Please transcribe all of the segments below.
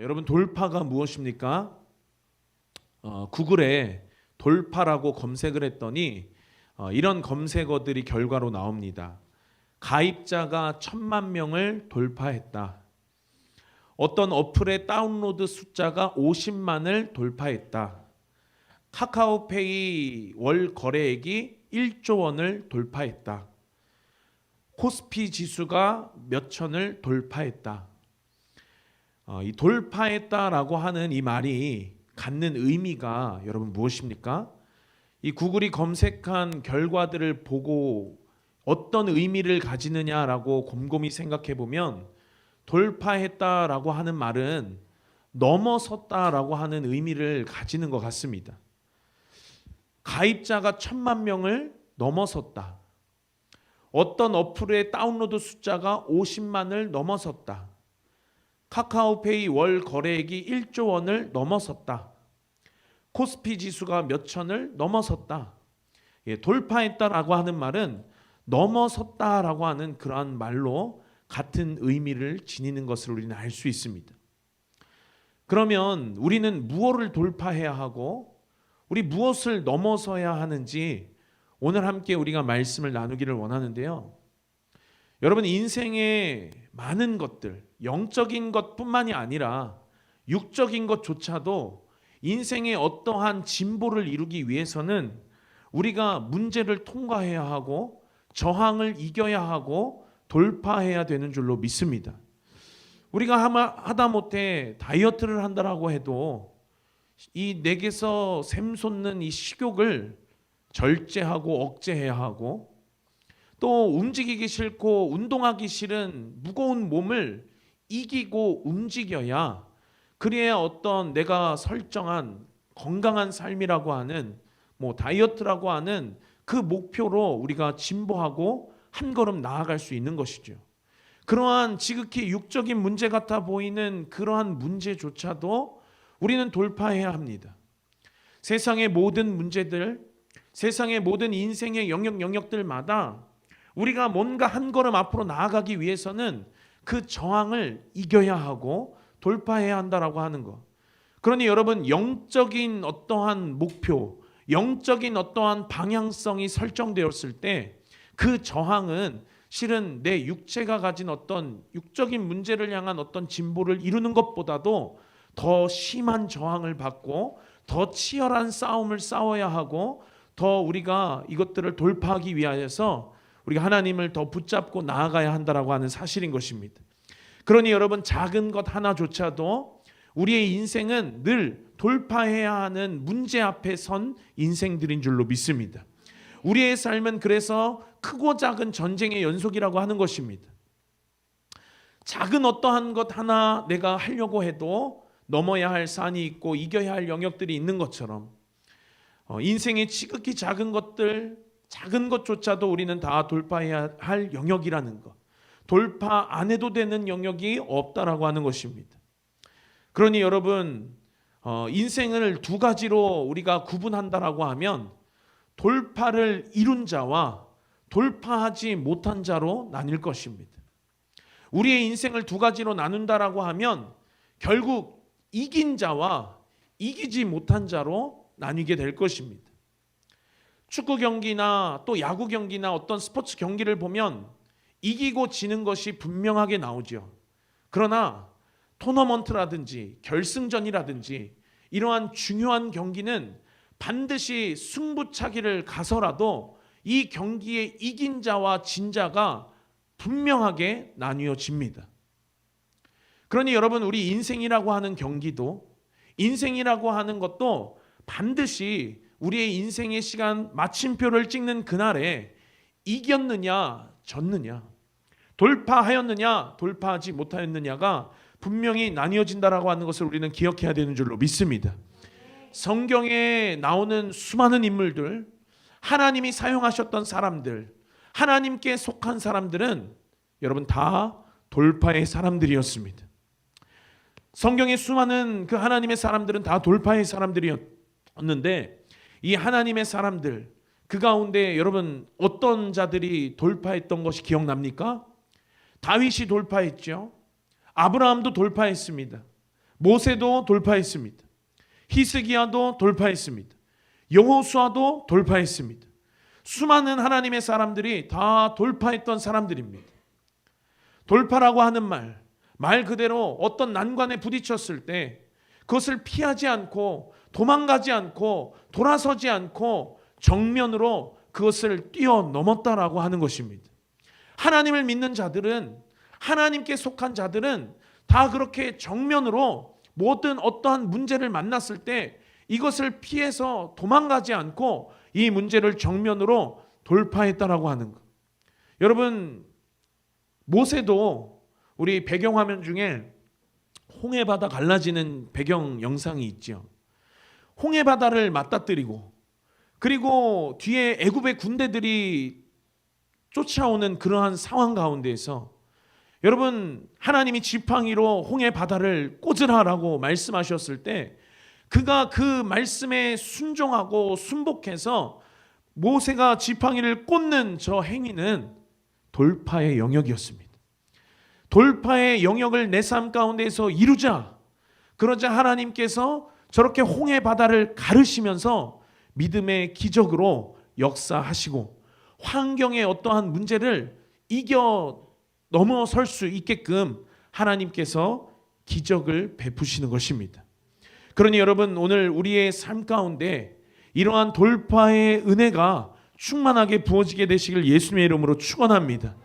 여러분 돌파가 무엇입니까? 구글에 돌파라고 검색을 했더니 이런 검색어들이 결과로 나옵니다. 가입자가 1,000만 명을 돌파했다. 어떤 어플의 다운로드 숫자가 50만을 돌파했다. 카카오페이 월 거래액이 1조 원을 돌파했다. 코스피 지수가 몇 천을 돌파했다. 이 돌파했다라고 하는 이 말이 갖는 의미가 여러분 무엇입니까? 이 구글이 검색한 결과들을 보고 어떤 의미를 가지느냐라고 곰곰이 생각해 보면 돌파했다라고 하는 말은 넘어섰다라고 하는 의미를 가지는 것 같습니다. 가입자가 1,000만 명을 넘어섰다. 어떤 어플의 다운로드 숫자가 50만을 넘어섰다. 카카오페이 월 거래액이 1조 원을 넘어섰다. 코스피 지수가 몇 천을 넘어섰다. 돌파했다라고 하는 말은 넘어섰다라고 하는 그러한 말로 같은 의미를 지니는 것을 우리는 알 수 있습니다. 그러면 우리는 무엇을 돌파해야 하고 우리 무엇을 넘어서야 하는지 오늘 함께 우리가 말씀을 나누기를 원하는데요. 여러분 인생의 많은 것들, 영적인 것뿐만이 아니라 육적인 것조차도 인생의 어떠한 진보를 이루기 위해서는 우리가 문제를 통과해야 하고 저항을 이겨야 하고 돌파해야 되는 줄로 믿습니다. 우리가 하다못해 다이어트를 한다라고 해도 이 내게서 샘솟는 이 식욕을 절제하고 억제해야 하고 또 움직이기 싫고 운동하기 싫은 무거운 몸을 이기고 움직여야 그래야 어떤 내가 설정한 건강한 삶이라고 하는 다이어트라고 하는 그 목표로 우리가 진보하고 한 걸음 나아갈 수 있는 것이죠. 그러한 지극히 육적인 문제 같아 보이는 그러한 문제조차도 우리는 돌파해야 합니다. 세상의 모든 문제들, 세상의 모든 인생의 영역들마다 우리가 뭔가 한 걸음 앞으로 나아가기 위해서는 그 저항을 이겨야 하고 돌파해야 한다라고 하는 것. 그러니 여러분 영적인 어떠한 목표, 영적인 어떠한 방향성이 설정되었을 때 그 저항은 실은 내 육체가 가진 어떤 육적인 문제를 향한 어떤 진보를 이루는 것보다도 더 심한 저항을 받고 더 치열한 싸움을 싸워야 하고 더 우리가 이것들을 돌파하기 위하여서 우리가 하나님을 더 붙잡고 나아가야 한다라고 하는 사실인 것입니다. 그러니 여러분 작은 것 하나조차도 우리의 인생은 늘 돌파해야 하는 문제 앞에 선 인생들인 줄로 믿습니다. 우리의 삶은 그래서 크고 작은 전쟁의 연속이라고 하는 것입니다. 작은 어떠한 것 하나 내가 하려고 해도 넘어야 할 산이 있고 이겨야 할 영역들이 있는 것처럼 인생의 지극히 작은 것들, 작은 것조차도 우리는 다 돌파해야 할 영역이라는 것, 돌파 안 해도 되는 영역이 없다라고 하는 것입니다. 그러니 여러분 인생을 두 가지로 우리가 구분한다라고 하면 돌파를 이룬 자와 돌파하지 못한 자로 나뉠 것입니다. 우리의 인생을 두 가지로 나눈다라고 하면 결국 이긴 자와 이기지 못한 자로 나뉘게 될 것입니다. 축구 경기나 또 야구 경기나 어떤 스포츠 경기를 보면 이기고 지는 것이 분명하게 나오죠. 그러나 토너먼트라든지 결승전이라든지 이러한 중요한 경기는 반드시 승부차기를 가서라도 이 경기에 이긴 자와 진 자가 분명하게 나뉘어집니다. 그러니 여러분 우리 인생이라고 하는 경기도 인생이라고 하는 것도 반드시 우리의 인생의 시간 마침표를 찍는 그날에 이겼느냐 졌느냐 돌파하였느냐 돌파하지 못하였느냐가 분명히 나뉘어진다라고 하는 것을 우리는 기억해야 되는 줄로 믿습니다. 성경에 나오는 수많은 인물들, 하나님이 사용하셨던 사람들, 하나님께 속한 사람들은 여러분 다 돌파의 사람들이었습니다. 성경의 수많은 그 하나님의 사람들은 다 돌파의 사람들이었는데 이 하나님의 사람들 그 가운데 여러분 어떤 자들이 돌파했던 것이 기억납니까? 다윗이 돌파했죠. 아브라함도 돌파했습니다. 모세도 돌파했습니다. 히스기야도 돌파했습니다. 여호수아도 돌파했습니다. 수많은 하나님의 사람들이 다 돌파했던 사람들입니다. 돌파라고 하는 말 그대로 어떤 난관에 부딪혔을 때 그것을 피하지 않고 도망가지 않고 돌아서지 않고 정면으로 그것을 뛰어넘었다라고 하는 것입니다. 하나님을 믿는 자들은, 하나님께 속한 자들은 다 그렇게 정면으로 모든 어떠한 문제를 만났을 때 이것을 피해서 도망가지 않고 이 문제를 정면으로 돌파했다라고 하는 것. 여러분, 모세도 우리 배경화면 중에 홍해바다 갈라지는 배경 영상이 있죠. 홍해바다를 맞닥뜨리고 그리고 뒤에 애굽의 군대들이 쫓아오는 그러한 상황 가운데에서 여러분, 하나님이 지팡이로 홍해바다를 꽂으라라고 말씀하셨을 때 그가 그 말씀에 순종하고 순복해서 모세가 지팡이를 꽂는 저 행위는 돌파의 영역이었습니다. 돌파의 영역을 내 삶 가운데에서 이루자. 그러자 하나님께서 저렇게 홍해 바다를 가르시면서 믿음의 기적으로 역사하시고 환경의 어떠한 문제를 이겨 넘어설 수 있게끔 하나님께서 기적을 베푸시는 것입니다. 그러니 여러분, 오늘 우리의 삶 가운데 이러한 돌파의 은혜가 충만하게 부어지게 되시길 예수님의 이름으로 축원합니다.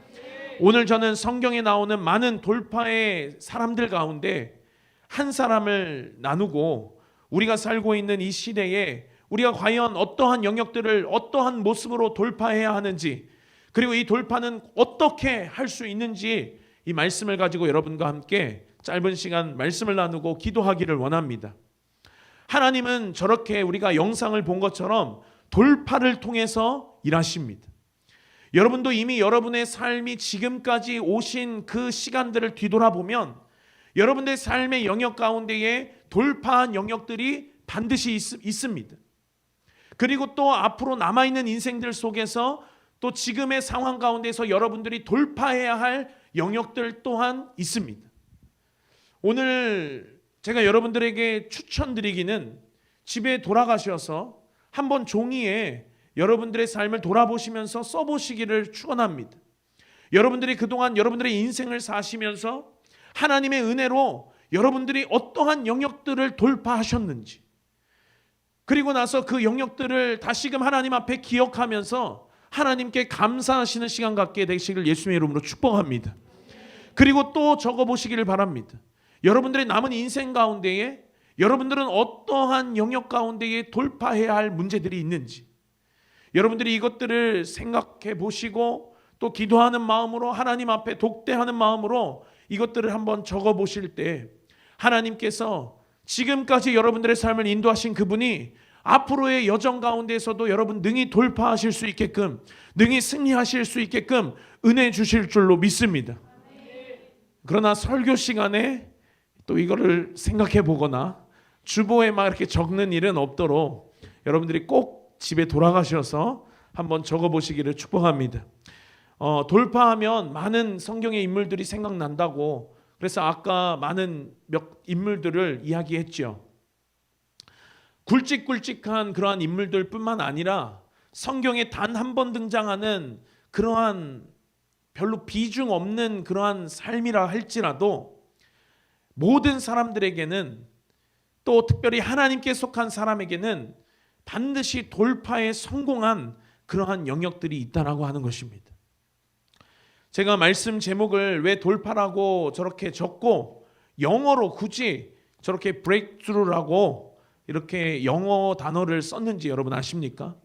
오늘 저는 성경에 나오는 많은 돌파의 사람들 가운데 한 사람을 나누고 우리가 살고 있는 이 시대에 우리가 과연 어떠한 영역들을 어떠한 모습으로 돌파해야 하는지, 그리고 이 돌파는 어떻게 할 수 있는지 이 말씀을 가지고 여러분과 함께 짧은 시간 말씀을 나누고 기도하기를 원합니다. 하나님은 저렇게 우리가 영상을 본 것처럼 돌파를 통해서 일하십니다. 여러분도 이미 여러분의 삶이 지금까지 오신 그 시간들을 뒤돌아보면 여러분의 삶의 영역 가운데에 돌파한 영역들이 반드시 있습니다. 그리고 또 앞으로 남아있는 인생들 속에서 또 지금의 상황 가운데서 여러분들이 돌파해야 할 영역들 또한 있습니다. 오늘 제가 여러분들에게 추천드리기는 집에 돌아가셔서 한번 종이에 여러분들의 삶을 돌아보시면서 써보시기를 축원합니다. 여러분들이 그동안 여러분들의 인생을 사시면서 하나님의 은혜로 여러분들이 어떠한 영역들을 돌파하셨는지, 그리고 나서 그 영역들을 다시금 하나님 앞에 기억하면서 하나님께 감사하시는 시간 갖게 되시길 예수님의 이름으로 축복합니다. 그리고 또 적어보시기를 바랍니다. 여러분들의 남은 인생 가운데에 여러분들은 어떠한 영역 가운데에 돌파해야 할 문제들이 있는지, 여러분들이 이것들을 생각해 보시고 또 기도하는 마음으로 하나님 앞에 독대하는 마음으로 이것들을 한번 적어 보실 때 하나님께서 지금까지 여러분들의 삶을 인도하신 그분이 앞으로의 여정 가운데에서도 여러분 능히 돌파하실 수 있게끔, 능히 승리하실 수 있게끔 은혜 주실 줄로 믿습니다. 그러나 설교 시간에 또 이거를 생각해 보거나 주보에 막 이렇게 적는 일은 없도록 여러분들이 꼭 집에 돌아가셔서 한번 적어 보시기를 축복합니다. 돌파하면 많은 성경의 인물들이 생각난다고, 그래서 아까 많은 몇 인물들을 이야기했죠. 굵직굵직한 그러한 인물들 뿐만 아니라 성경에 단 한 번 등장하는 그러한 별로 비중 없는 그러한 삶이라 할지라도 모든 사람들에게는, 또 특별히 하나님께 속한 사람에게는 반드시 돌파에 성공한 그러한 영역들이 있다라고 하는 것입니다. 제가 말씀 제목을 왜 돌파라고 저렇게 적고 영어로 굳이 저렇게 breakthrough라고 이렇게 영어 단어를 썼는지 여러분 아십니까?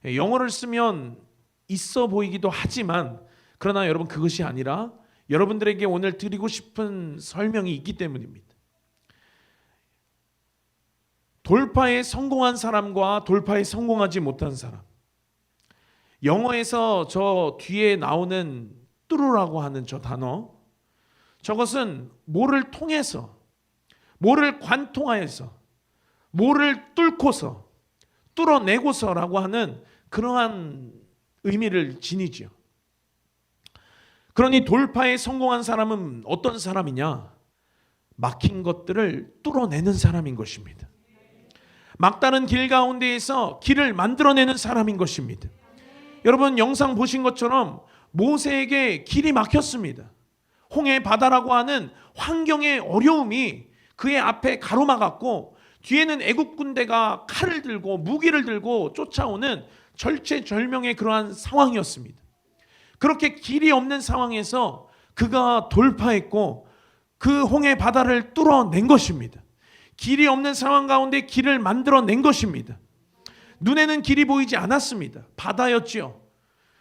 영어를 쓰면 있어 보이기도 하지만 그러나 여러분 그것이 아니라 여러분들에게 오늘 드리고 싶은 설명이 있기 때문입니다. 돌파에 성공한 사람과 돌파에 성공하지 못한 사람, 영어에서 저 뒤에 나오는 뚜루라고 하는 저 단어, 저것은 뭐를 통해서, 뭐를 관통하여서, 뭐를 뚫고서, 뚫어내고서라고 하는 그러한 의미를 지니죠. 그러니 돌파에 성공한 사람은 어떤 사람이냐? 막힌 것들을 뚫어내는 사람인 것입니다. 막다른 길 가운데에서 길을 만들어내는 사람인 것입니다. 여러분 영상 보신 것처럼 모세에게 길이 막혔습니다. 홍해 바다라고 하는 환경의 어려움이 그의 앞에 가로막았고 뒤에는 애국 군대가 칼을 들고 무기를 들고 쫓아오는 절체절명의 그러한 상황이었습니다. 그렇게 길이 없는 상황에서 그가 돌파했고 그 홍해 바다를 뚫어낸 것입니다. 길이 없는 상황 가운데 길을 만들어낸 것입니다. 눈에는 길이 보이지 않았습니다. 바다였지요.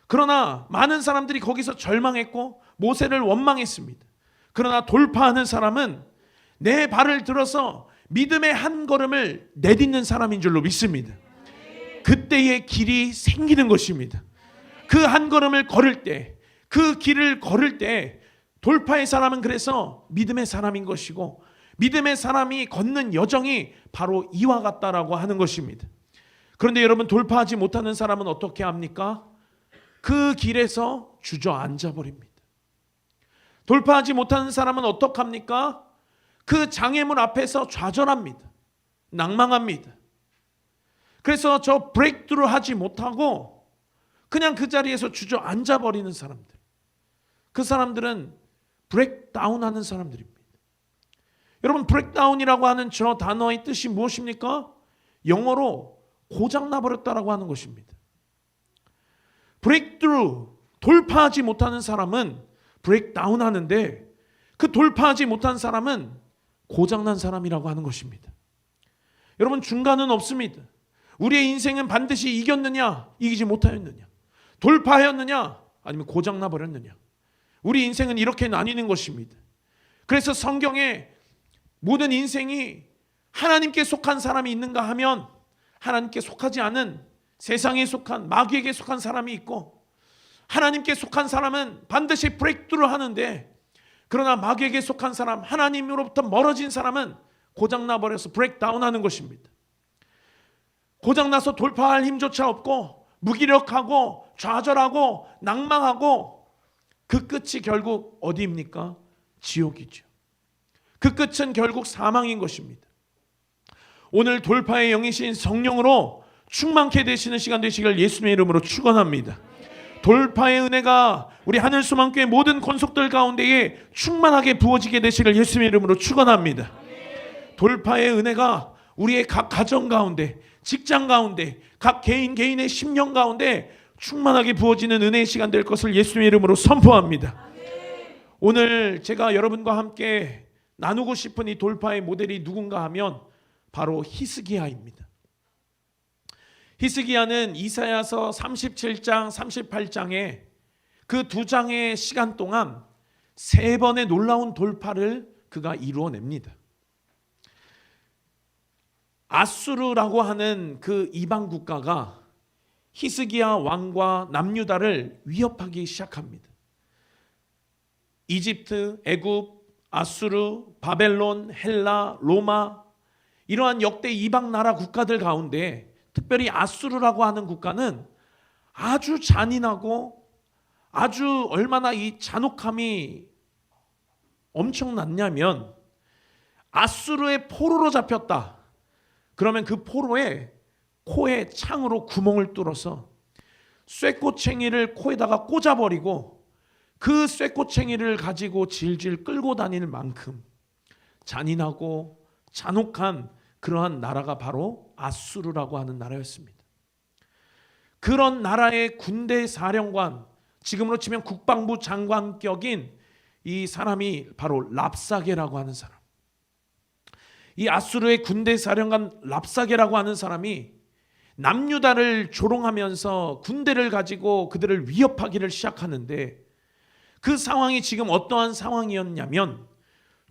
그러나 많은 사람들이 거기서 절망했고 모세를 원망했습니다. 그러나 돌파하는 사람은 내 발을 들어서 믿음의 한 걸음을 내딛는 사람인 줄로 믿습니다. 그때의 길이 생기는 것입니다. 그 한 걸음을 걸을 때, 그 길을 걸을 때 돌파의 사람은 그래서 믿음의 사람인 것이고 믿음의 사람이 걷는 여정이 바로 이와 같다라고 하는 것입니다. 그런데 여러분 돌파하지 못하는 사람은 어떻게 합니까? 그 길에서 주저앉아 버립니다. 돌파하지 못하는 사람은 어떻게 합니까? 그 장애물 앞에서 좌절합니다. 낭망합니다. 그래서 저 브레이크트루 하지 못하고 그냥 그 자리에서 주저앉아 버리는 사람들. 그 사람들은 브레이크다운 하는 사람들입니다. 여러분 브레이크다운이라고 하는 저 단어의 뜻이 무엇입니까? 영어로 고장나 버렸다라고 하는 것입니다. 브레이크트루, 돌파하지 못하는 사람은 브레이크다운 하는데 그 돌파하지 못한 사람은 고장난 사람이라고 하는 것입니다. 여러분 중간은 없습니다. 우리의 인생은 반드시 이겼느냐 이기지 못하였느냐, 돌파하였느냐 아니면 고장나 버렸느냐. 우리 인생은 이렇게 나뉘는 것입니다. 그래서 성경에 모든 인생이 하나님께 속한 사람이 있는가 하면 하나님께 속하지 않은 세상에 속한 마귀에게 속한 사람이 있고, 하나님께 속한 사람은 반드시 브레이크트루 하는데 그러나 마귀에게 속한 사람, 하나님으로부터 멀어진 사람은 고장나 버려서 브레이크다운 하는 것입니다. 고장나서 돌파할 힘조차 없고 무기력하고 좌절하고 낭망하고 그 끝이 결국 어디입니까? 지옥이죠. 그 끝은 결국 사망인 것입니다. 오늘 돌파의 영이신 성령으로 충만케 되시는 시간 되시길 예수님의 이름으로 축원합니다. 돌파의 은혜가 우리 하늘소망교회 모든 권속들 가운데에 충만하게 부어지게 되시길 예수님의 이름으로 축원합니다. 돌파의 은혜가 우리의 각 가정 가운데, 직장 가운데, 각 개인의 심령 가운데 충만하게 부어지는 은혜의 시간 될 것을 예수님의 이름으로 선포합니다. 오늘 제가 여러분과 함께 나누고 싶은 이 돌파의 모델이 누군가 하면 바로 히스기야입니다. 히스기야는 이사야서 37장, 38장에 그 두 장의 시간 동안 세 번의 놀라운 돌파를 그가 이루어냅니다. 아수르라고 하는 그 이방 국가가 히스기야 왕과 남유다를 위협하기 시작합니다. 이집트, 애굽, 아수르, 바벨론, 헬라, 로마, 이러한 역대 이방 나라 국가들 가운데 특별히 아수르라고 하는 국가는 아주 잔인하고 아주 얼마나 이 잔혹함이 엄청났냐면, 아수르의 포로로 잡혔다 그러면 그 포로의 코에 창으로 구멍을 뚫어서 쇠꼬챙이를 코에다가 꽂아버리고 그 쇠꼬챙이를 가지고 질질 끌고 다닐 만큼 잔인하고 잔혹한 그러한 나라가 바로 아수르라고 하는 나라였습니다. 그런 나라의 군대 사령관, 지금으로 치면 국방부 장관격인 이 사람이 바로 랍사게라고 하는 사람. 이 아수르의 군대 사령관 랍사게라고 하는 사람이 남유다를 조롱하면서 군대를 가지고 그들을 위협하기를 시작하는데, 그 상황이 지금 어떠한 상황이었냐면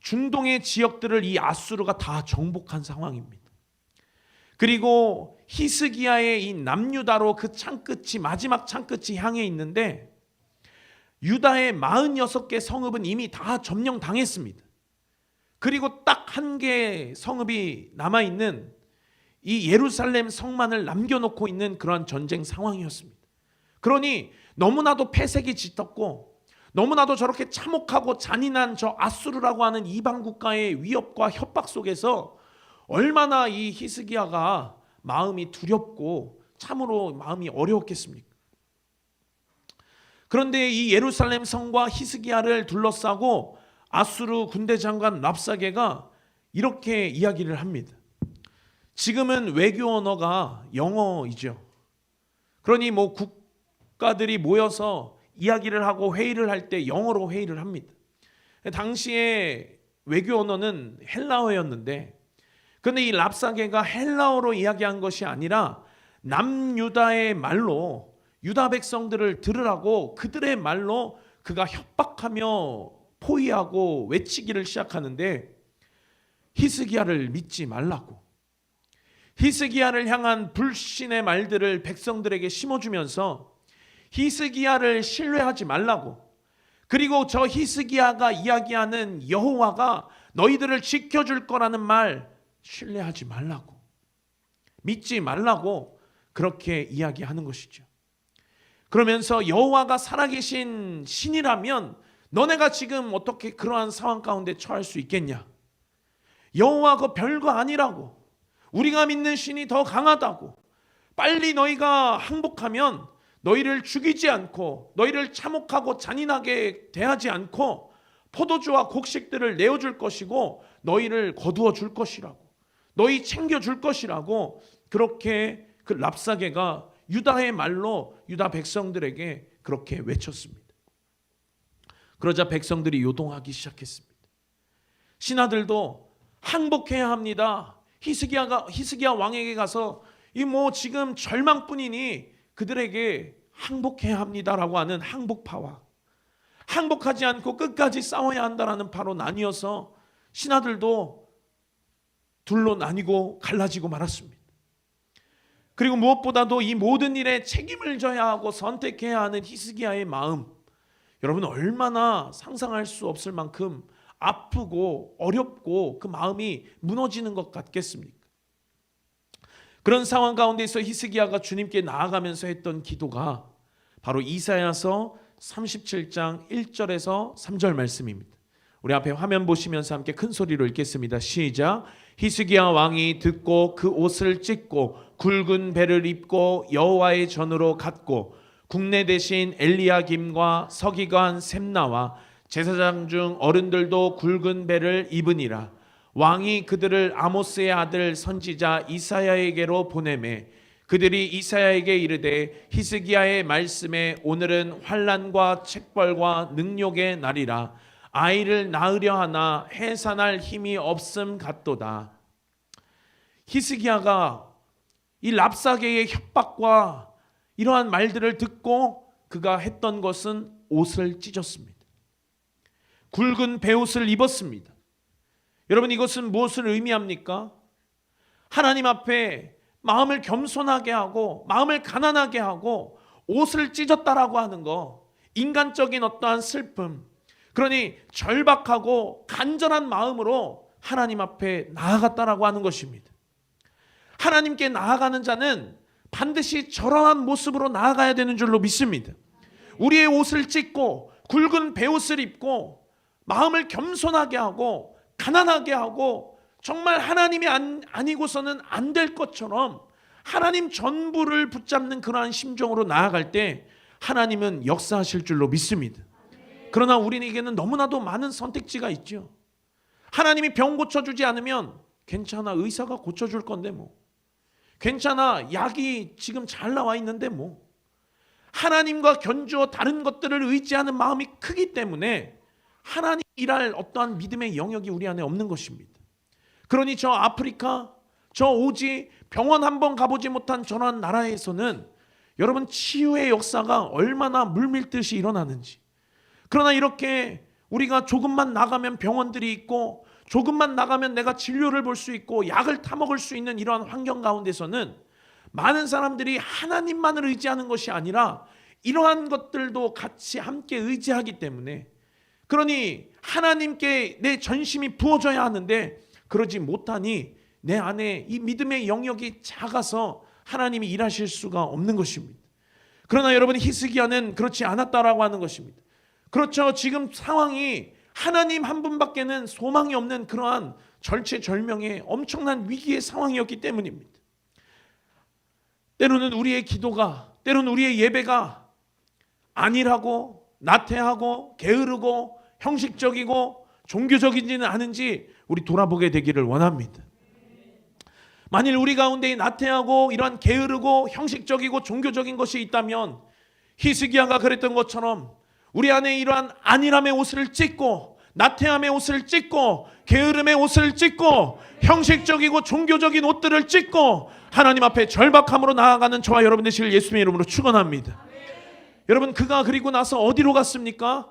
중동의 지역들을 이 아수르가 다 정복한 상황입니다. 그리고 히스기야의 이 남유다로 그 창끝이, 마지막 창끝이 향해 있는데 유다의 46개 성읍은 이미 다 점령당했습니다. 그리고 딱 한 개의 성읍이 남아있는 이 예루살렘 성만을 남겨놓고 있는 그러한 전쟁 상황이었습니다. 그러니 너무나도 폐색이 짙었고 너무나도 저렇게 참혹하고 잔인한 저 아수르라고 하는 이방 국가의 위협과 협박 속에서 얼마나 이 히스기야가 마음이 두렵고 참으로 마음이 어려웠겠습니까? 그런데 이 예루살렘 성과 히스기야를 둘러싸고 아수르 군대 장관 랍사게가 이렇게 이야기를 합니다. 지금은 외교 언어가 영어이죠. 그러니 뭐 국가들이 모여서 이야기를 하고 회의를 할 때 영어로 회의를 합니다. 당시에 외교 언어는 헬라어였는데, 그런데 이 랍사게가 헬라어로 이야기한 것이 아니라 남유다의 말로 유다 백성들을 들으라고 그들의 말로 그가 협박하며 포위하고 외치기를 시작하는데, 히스기야를 믿지 말라고, 히스기야를 향한 불신의 말들을 백성들에게 심어주면서 히스기야를 신뢰하지 말라고, 그리고 저 히스기야가 이야기하는 여호와가 너희들을 지켜줄 거라는 말 신뢰하지 말라고, 믿지 말라고 그렇게 이야기하는 것이죠. 그러면서 여호와가 살아계신 신이라면 너네가 지금 어떻게 그러한 상황 가운데 처할 수 있겠냐? 여호와가 별거 아니라고, 우리가 믿는 신이 더 강하다고, 빨리 너희가 항복하면 너희를 죽이지 않고 너희를 참혹하고 잔인하게 대하지 않고 포도주와 곡식들을 내어줄 것이고 너희를 거두어 줄 것이라고, 너희 챙겨줄 것이라고, 그렇게 그 랍사게가 유다의 말로 유다 백성들에게 그렇게 외쳤습니다. 그러자 백성들이 요동하기 시작했습니다. 신하들도 항복해야 합니다. 히스기야 왕에게 가서 이 뭐 지금 절망뿐이니 그들에게 항복해야 합니다라고 하는 항복파와 항복하지 않고 끝까지 싸워야 한다라는 파로 나뉘어서 신하들도 둘로 나뉘고 갈라지고 말았습니다. 그리고 무엇보다도 이 모든 일에 책임을 져야 하고 선택해야 하는 히스기야의 마음, 여러분 얼마나 상상할 수 없을 만큼 아프고 어렵고 그 마음이 무너지는 것 같겠습니까? 그런 상황 가운데서 히스기야가 주님께 나아가면서 했던 기도가 바로 이사야서 37장 1절에서 3절 말씀입니다. 우리 앞에 화면 보시면서 함께 큰 소리로 읽겠습니다. 시작. 히스기야 왕이 듣고 그 옷을 찢고 굵은 배를 입고 여호와의 전으로 갔고 국내 대신 엘리야김과 서기관 셈나와 제사장 중 어른들도 굵은 배를 입으니라. 왕이 그들을 아모스의 아들 선지자 이사야에게로 보내매 그들이 이사야에게 이르되 히스기야의 말씀에 오늘은 환난과 책벌과 능욕의 날이라. 아이를 낳으려 하나 해산할 힘이 없음 같도다. 히스기야가 이 랍사게의 협박과 이러한 말들을 듣고 그가 했던 것은 옷을 찢었습니다. 굵은 베옷을 입었습니다. 여러분 이것은 무엇을 의미합니까? 하나님 앞에 마음을 겸손하게 하고 마음을 가난하게 하고 옷을 찢었다라고 하는 거, 인간적인 어떠한 슬픔, 그러니 절박하고 간절한 마음으로 하나님 앞에 나아갔다라고 하는 것입니다. 하나님께 나아가는 자는 반드시 저러한 모습으로 나아가야 되는 줄로 믿습니다. 우리의 옷을 찢고 굵은 베옷을 입고 마음을 겸손하게 하고 가난하게 하고 정말 하나님이 아니고서는 안 될 것처럼 하나님 전부를 붙잡는 그러한 심정으로 나아갈 때 하나님은 역사하실 줄로 믿습니다. 그러나 우리에게는 너무나도 많은 선택지가 있죠. 하나님이 병 고쳐주지 않으면 괜찮아, 의사가 고쳐줄 건데 뭐, 괜찮아, 약이 지금 잘 나와 있는데 뭐, 하나님과 견주어 다른 것들을 의지하는 마음이 크기 때문에 하나님 일할 어떠한 믿음의 영역이 우리 안에 없는 것입니다. 그러니 저 아프리카, 저 오지 병원 한번 가보지 못한 저런 나라에서는 여러분 치유의 역사가 얼마나 물밀듯이 일어나는지, 그러나 이렇게 우리가 조금만 나가면 병원들이 있고 조금만 나가면 내가 진료를 볼 수 있고 약을 타먹을 수 있는 이러한 환경 가운데서는 많은 사람들이 하나님만을 의지하는 것이 아니라 이러한 것들도 같이 함께 의지하기 때문에, 그러니 하나님께 내 전심이 부어져야 하는데 그러지 못하니 내 안에 이 믿음의 영역이 작아서 하나님이 일하실 수가 없는 것입니다. 그러나 여러분 히스기야는 그렇지 않았다라고 하는 것입니다. 그렇죠. 지금 상황이 하나님 한 분밖에는 소망이 없는 그러한 절체절명의 엄청난 위기의 상황이었기 때문입니다. 때로는 우리의 기도가, 때로는 우리의 예배가 안일하고 나태하고 게으르고 형식적이고 종교적이지는 않은지 우리 돌아보게 되기를 원합니다. 만일 우리 가운데 나태하고 이러한 게으르고 형식적이고 종교적인 것이 있다면 히스기야가 그랬던 것처럼 우리 안에 이러한 안일함의 옷을 찢고 나태함의 옷을 찢고 게으름의 옷을 찢고 형식적이고 종교적인 옷들을 찢고 하나님 앞에 절박함으로 나아가는 저와 여러분 되시길 예수님의 이름으로 축원합니다. 여러분, 그가 그리고 나서 어디로 갔습니까?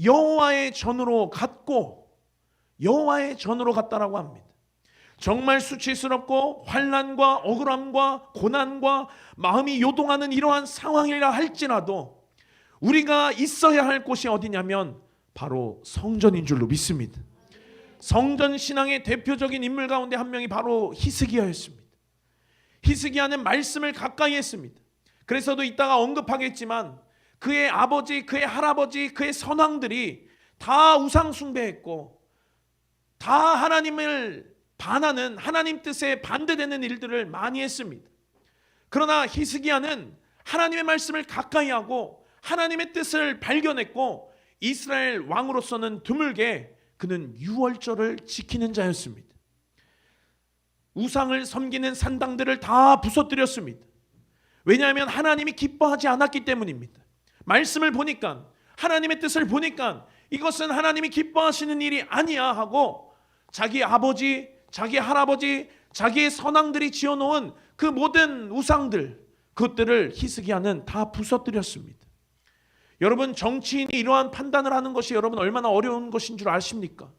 여호와의 전으로 갔고, 여호와의 전으로 갔다라고 합니다. 정말 수치스럽고 환난과 억울함과 고난과 마음이 요동하는 이러한 상황이라 할지라도 우리가 있어야 할 곳이 어디냐면 바로 성전인 줄로 믿습니다. 성전 신앙의 대표적인 인물 가운데 한 명이 바로 히스기야였습니다. 히스기야는 말씀을 가까이 했습니다. 그래서도 이따가 언급하겠지만 그의 아버지, 그의 할아버지, 그의 선왕들이 다 우상 숭배했고 다 하나님을 반하는, 하나님 뜻에 반대되는 일들을 많이 했습니다. 그러나 히스기야는 하나님의 말씀을 가까이 하고 하나님의 뜻을 발견했고 이스라엘 왕으로서는 드물게 그는 유월절을 지키는 자였습니다. 우상을 섬기는 산당들을 다 부서뜨렸습니다. 왜냐하면 하나님이 기뻐하지 않았기 때문입니다. 말씀을 보니까, 하나님의 뜻을 보니까 이것은 하나님이 기뻐하시는 일이 아니야 하고 자기 아버지, 자기 할아버지, 자기의 선왕들이 지어놓은 그 모든 우상들, 그것들을 히스기야는 다 부서뜨렸습니다. 여러분, 정치인이 이러한 판단을 하는 것이 여러분 얼마나 어려운 것인 줄 아십니까?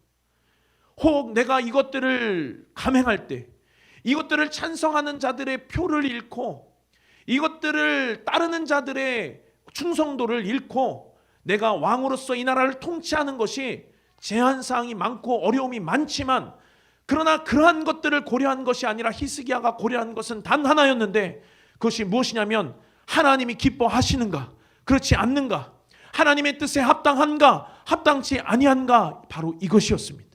혹 내가 이것들을 감행할 때 이것들을 찬성하는 자들의 표를 잃고 이것들을 따르는 자들의 충성도를 잃고 내가 왕으로서 이 나라를 통치하는 것이 제한사항이 많고 어려움이 많지만, 그러나 그러한 것들을 고려한 것이 아니라 히스기야가 고려한 것은 단 하나였는데, 그것이 무엇이냐면 하나님이 기뻐하시는가, 그렇지 않는가, 하나님의 뜻에 합당한가, 합당치 아니한가, 바로 이것이었습니다.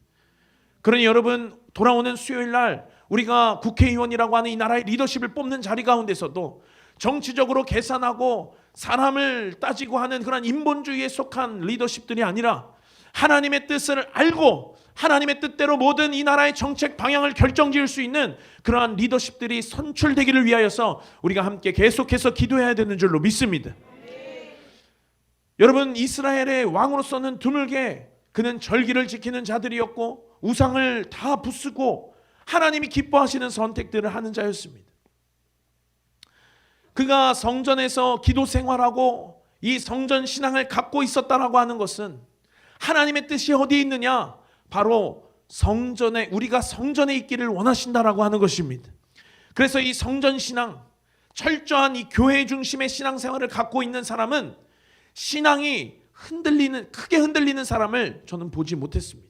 그러니 여러분, 돌아오는 수요일 날 우리가 국회의원이라고 하는 이 나라의 리더십을 뽑는 자리 가운데서도 정치적으로 계산하고 사람을 따지고 하는 그런 인본주의에 속한 리더십들이 아니라 하나님의 뜻을 알고 하나님의 뜻대로 모든 이 나라의 정책 방향을 결정지을 수 있는 그러한 리더십들이 선출되기를 위하여서 우리가 함께 계속해서 기도해야 되는 줄로 믿습니다. 여러분, 이스라엘의 왕으로서는 드물게 그는 절기를 지키는 자들이었고 우상을 다 부수고 하나님이 기뻐하시는 선택들을 하는 자였습니다. 그가 성전에서 기도 생활하고 이 성전 신앙을 갖고 있었다라고 하는 것은 하나님의 뜻이 어디에 있느냐? 바로 성전에, 우리가 성전에 있기를 원하신다라고 하는 것입니다. 그래서 이 성전 신앙, 철저한 이 교회 중심의 신앙생활을 갖고 있는 사람은 신앙이 크게 흔들리는 사람을 저는 보지 못했습니다.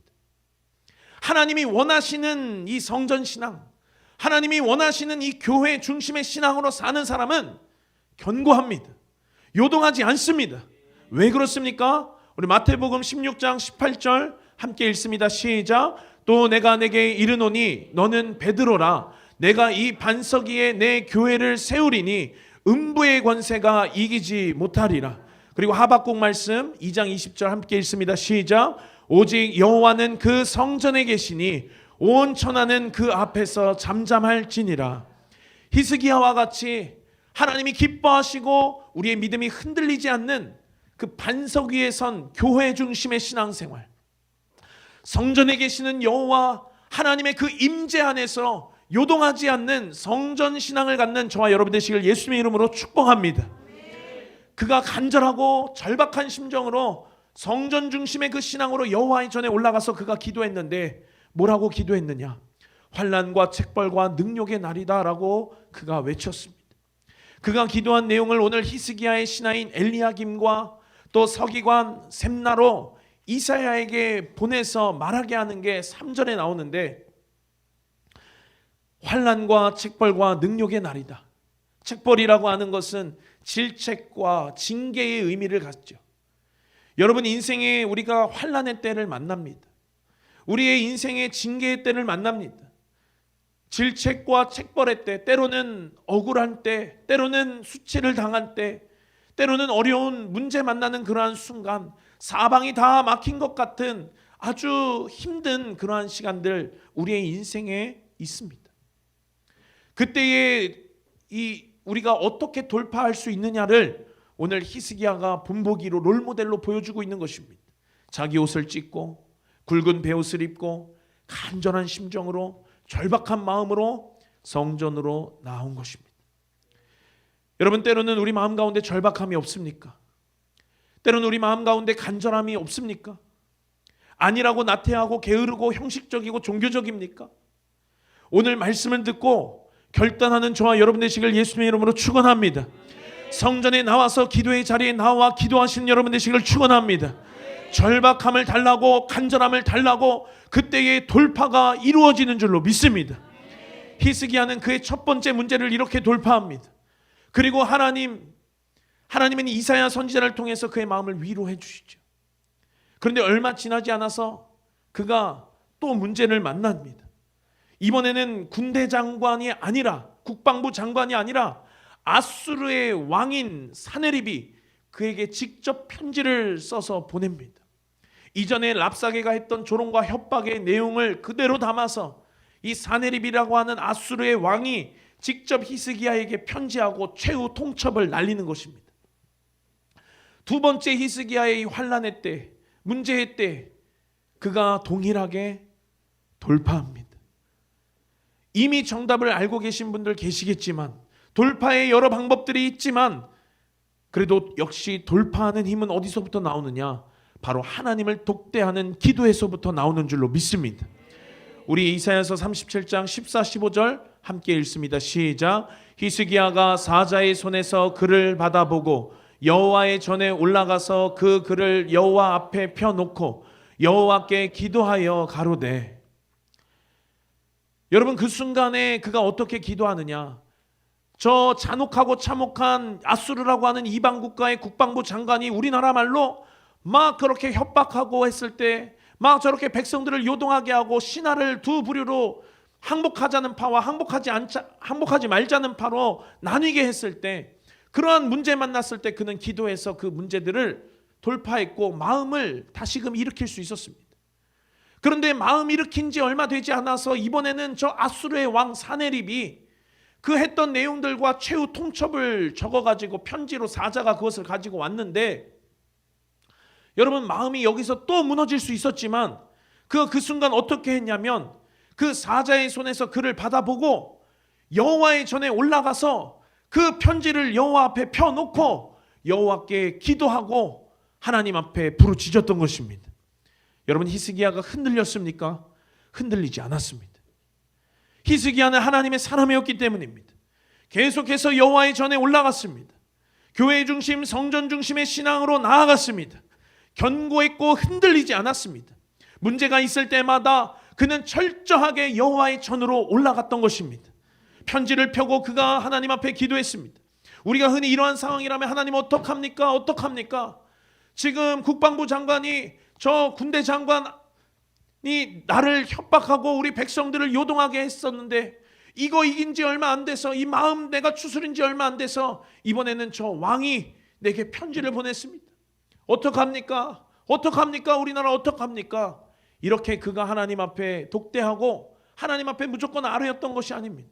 하나님이 원하시는 이 성전 신앙, 하나님이 원하시는 이 교회 중심의 신앙으로 사는 사람은 견고합니다. 요동하지 않습니다. 왜 그렇습니까? 우리 마태복음 16장 18절 함께 읽습니다. 시작. 또 내가 내게 이르노니 너는 베드로라. 내가 이 반석 위에 내 교회를 세우리니 음부의 권세가 이기지 못하리라. 그리고 하박국 말씀 2장 20절 함께 읽습니다. 시작. 오직 여호와는 그 성전에 계시니 온 천하는 그 앞에서 잠잠할지니라. 히스기야와 같이 하나님이 기뻐하시고 우리의 믿음이 흔들리지 않는 그 반석 위에 선 교회 중심의 신앙생활, 성전에 계시는 여호와 하나님의 그 임재 안에서 요동하지 않는 성전 신앙을 갖는 저와 여러분 되시길 예수님의 이름으로 축복합니다. 그가 간절하고 절박한 심정으로 성전 중심의 그 신앙으로 여호와의 전에 올라가서 그가 기도했는데 뭐라고 기도했느냐? 환난과 책벌과 능욕의 날이다라고 그가 외쳤습니다. 그가 기도한 내용을 오늘 히스기야의 신하인 엘리야김과 또 서기관 셈나로 이사야에게 보내서 말하게 하는 게 3절에 나오는데, 환난과 책벌과 능욕의 날이다. 책벌이라고 하는 것은 질책과 징계의 의미를 갖죠. 여러분, 인생에 우리가 환난의 때를 만납니다. 우리의 인생의 징계의 때를 만납니다. 질책과 책벌의 때, 때로는 억울한 때, 때로는 수치를 당한 때, 때로는 어려운 문제 만나는 그러한 순간, 사방이 다 막힌 것 같은 아주 힘든 그러한 시간들 우리의 인생에 있습니다. 그때에 우리가 어떻게 돌파할 수 있느냐를 오늘 히스기야가 본보기로 롤모델로 보여주고 있는 것입니다. 자기 옷을 찢고 굵은 베옷을 입고 간절한 심정으로 절박한 마음으로 성전으로 나온 것입니다. 여러분, 때로는 우리 마음 가운데 절박함이 없습니까? 때로는 우리 마음 가운데 간절함이 없습니까? 아니라고 나태하고 게으르고 형식적이고 종교적입니까? 오늘 말씀을 듣고 결단하는 저와 여러분 되시길 예수님의 이름으로 축원합니다. 성전에 나와서 기도의 자리에 나와 기도하시는 여러분 되시길 축원합니다. 절박함을 달라고, 간절함을 달라고 그때의 돌파가 이루어지는 줄로 믿습니다. 히스기야는 그의 첫 번째 문제를 이렇게 돌파합니다. 그리고 하나님은 이사야 선지자를 통해서 그의 마음을 위로해 주시죠. 그런데 얼마 지나지 않아서 그가 또 문제를 만납니다. 이번에는 군대 장관이 아니라, 국방부 장관이 아니라 아수르의 왕인 사네립이 그에게 직접 편지를 써서 보냅니다. 이전에 랍사게가 했던 조롱과 협박의 내용을 그대로 담아서 이 사네립이라고 하는 아수르의 왕이 직접 히스기야에게 편지하고 최후 통첩을 날리는 것입니다. 두 번째 히스기야의 환난의 때, 문제의 때 그가 동일하게 돌파합니다. 이미 정답을 알고 계신 분들 계시겠지만, 돌파의 여러 방법들이 있지만, 그래도 역시 돌파하는 힘은 어디서부터 나오느냐? 바로 하나님을 독대하는 기도에서부터 나오는 줄로 믿습니다. 우리 이사야서 37장 14, 15절 함께 읽습니다. 시작. 히스기야가 사자의 손에서 글을 받아보고 여호와의 전에 올라가서 그 글을 여호와 앞에 펴놓고 여호와께 기도하여 가로되. 여러분, 그 순간에 그가 어떻게 기도하느냐? 저 잔혹하고 참혹한 아수르라고 하는 이방 국가의 국방부 장관이 우리나라 말로 막 그렇게 협박하고 했을 때, 막 저렇게 백성들을 요동하게 하고 신하를 두 부류로 항복하자는 파와 항복하지 말자는 파로 나뉘게 했을 때, 그러한 문제 만났을 때 그는 기도해서 그 문제들을 돌파했고 마음을 다시금 일으킬 수 있었습니다. 그런데 마음 일으킨 지 얼마 되지 않아서 이번에는 저 아수르의 왕 사네립이 그 했던 내용들과 최후 통첩을 적어가지고 편지로 사자가 그것을 가지고 왔는데, 여러분, 마음이 여기서 또 무너질 수 있었지만 그 순간 어떻게 했냐면, 그 사자의 손에서 글을 받아보고 여호와의 전에 올라가서 그 편지를 여호와 앞에 펴놓고 여호와께 기도하고 하나님 앞에 부르짖었던 것입니다. 여러분, 히스기야가 흔들렸습니까? 흔들리지 않았습니다. 히스기야는 하나님의 사람이었기 때문입니다. 계속해서 여호와의 전에 올라갔습니다. 교회 중심, 성전 중심의 신앙으로 나아갔습니다. 견고했고 흔들리지 않았습니다. 문제가 있을 때마다 그는 철저하게 여호와의 전으로 올라갔던 것입니다. 편지를 펴고 그가 하나님 앞에 기도했습니다. 우리가 흔히 이러한 상황이라면 하나님 어떡합니까? 어떡합니까? 지금 국방부 장관이, 저 군대 장관이 나를 협박하고 우리 백성들을 요동하게 했었는데, 이거 이긴 지 얼마 안 돼서, 이 마음 내가 추스린 지 얼마 안 돼서 이번에는 저 왕이 내게 편지를 보냈습니다. 어떡합니까? 어떡합니까? 우리나라 어떡합니까? 이렇게 그가 하나님 앞에 독대하고 하나님 앞에 무조건 아뢰었던 것이 아닙니다.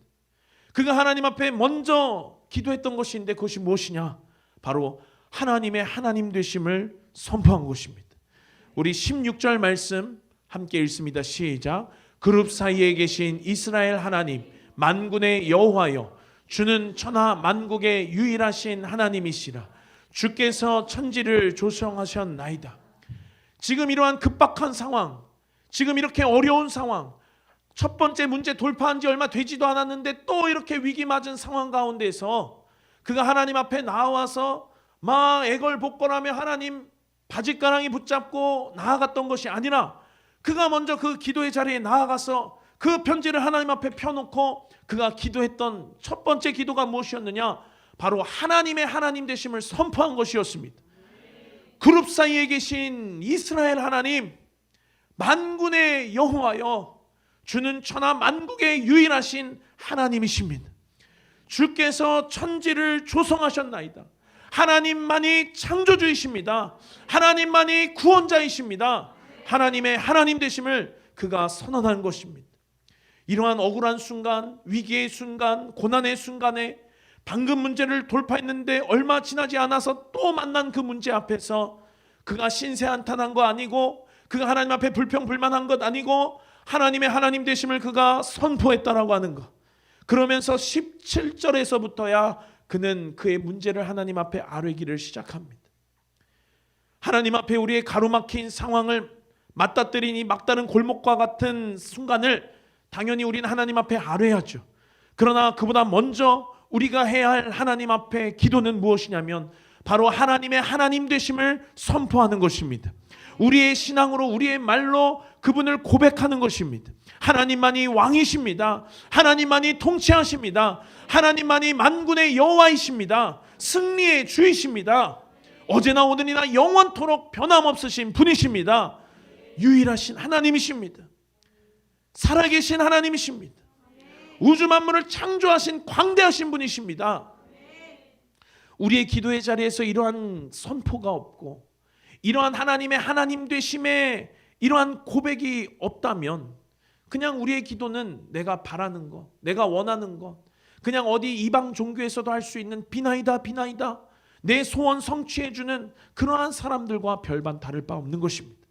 그가 하나님 앞에 먼저 기도했던 것인데, 그것이 무엇이냐? 바로 하나님의 하나님 되심을 선포한 것입니다. 우리 16절 말씀 함께 읽습니다. 시작. 그룹 사이에 계신 이스라엘 하나님, 만군의 여호와여, 주는 천하 만국의 유일하신 하나님이시라. 주께서 천지를 조성하셨나이다. 지금 이러한 급박한 상황, 지금 이렇게 어려운 상황, 첫 번째 문제 돌파한 지 얼마 되지도 않았는데 또 이렇게 위기 맞은 상황 가운데서 그가 하나님 앞에 나와서 막 애걸복걸하며 하나님 바짓가랑이 붙잡고 나아갔던 것이 아니라, 그가 먼저 그 기도의 자리에 나아가서 그 편지를 하나님 앞에 펴놓고 그가 기도했던 첫 번째 기도가 무엇이었느냐? 바로 하나님의 하나님 되심을 선포한 것이었습니다. 그룹 사이에 계신 이스라엘 하나님, 만군의 여호와여, 주는 천하 만국의 유일하신 하나님이십니다. 주께서 천지를 조성하셨나이다. 하나님만이 창조주이십니다. 하나님만이 구원자이십니다. 하나님의 하나님 되심을 그가 선언한 것입니다. 이러한 억울한 순간, 위기의 순간, 고난의 순간에 방금 문제를 돌파했는데 얼마 지나지 않아서 또 만난 그 문제 앞에서 그가 신세한탄한 거 아니고, 그가 하나님 앞에 불평불만한 것 아니고, 하나님의 하나님 되심을 그가 선포했다라고 하는 것. 그러면서 17절에서부터야 그는 그의 문제를 하나님 앞에 아뢰기를 시작합니다. 하나님 앞에 우리의 가로막힌 상황을 맞닥뜨린 이 막다른 골목과 같은 순간을 당연히 우리는 하나님 앞에 아뢰야죠. 그러나 그보다 먼저 우리가 해야 할 하나님 앞에 기도는 무엇이냐면 바로 하나님의 하나님 되심을 선포하는 것입니다. 우리의 신앙으로, 우리의 말로 그분을 고백하는 것입니다. 하나님만이 왕이십니다. 하나님만이 통치하십니다. 하나님만이 만군의 여호와이십니다. 승리의 주이십니다. 어제나 오늘이나 영원토록 변함없으신 분이십니다. 유일하신 하나님이십니다. 살아계신 하나님이십니다. 우주 만물을 창조하신 광대하신 분이십니다. 우리의 기도의 자리에서 이러한 선포가 없고 이러한 하나님의 하나님 되심에 이러한 고백이 없다면 그냥 우리의 기도는 내가 바라는 것, 내가 원하는 것, 그냥 어디 이방 종교에서도 할 수 있는 비나이다 비나이다 내 소원 성취해주는 그러한 사람들과 별반 다를 바 없는 것입니다.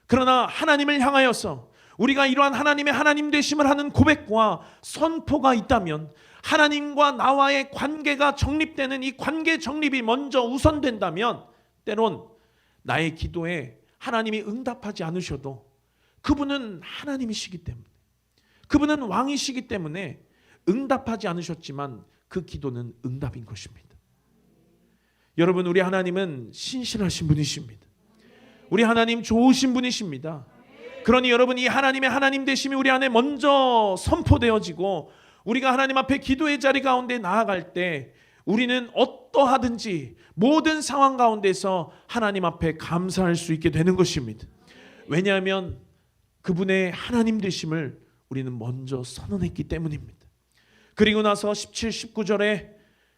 그러나 하나님을 향하여서 우리가 이러한 하나님의 하나님 되심을 하는 고백과 선포가 있다면 하나님과 나와의 관계가 정립되는 이 관계 정립이 먼저 우선된다면 때론 나의 기도에 하나님이 응답하지 않으셔도 그분은 하나님이시기 때문에, 그분은 왕이시기 때문에 응답하지 않으셨지만 그 기도는 응답인 것입니다. 여러분, 우리 하나님은 신실하신 분이십니다. 우리 하나님 좋으신 분이십니다. 그러니 여러분, 이 하나님의 하나님 되심이 우리 안에 먼저 선포되어지고 우리가 하나님 앞에 기도의 자리 가운데 나아갈 때 우리는 어떠하든지 모든 상황 가운데서 하나님 앞에 감사할 수 있게 되는 것입니다. 왜냐하면 그분의 하나님 되심을 우리는 먼저 선언했기 때문입니다. 그리고 나서 17, 19절에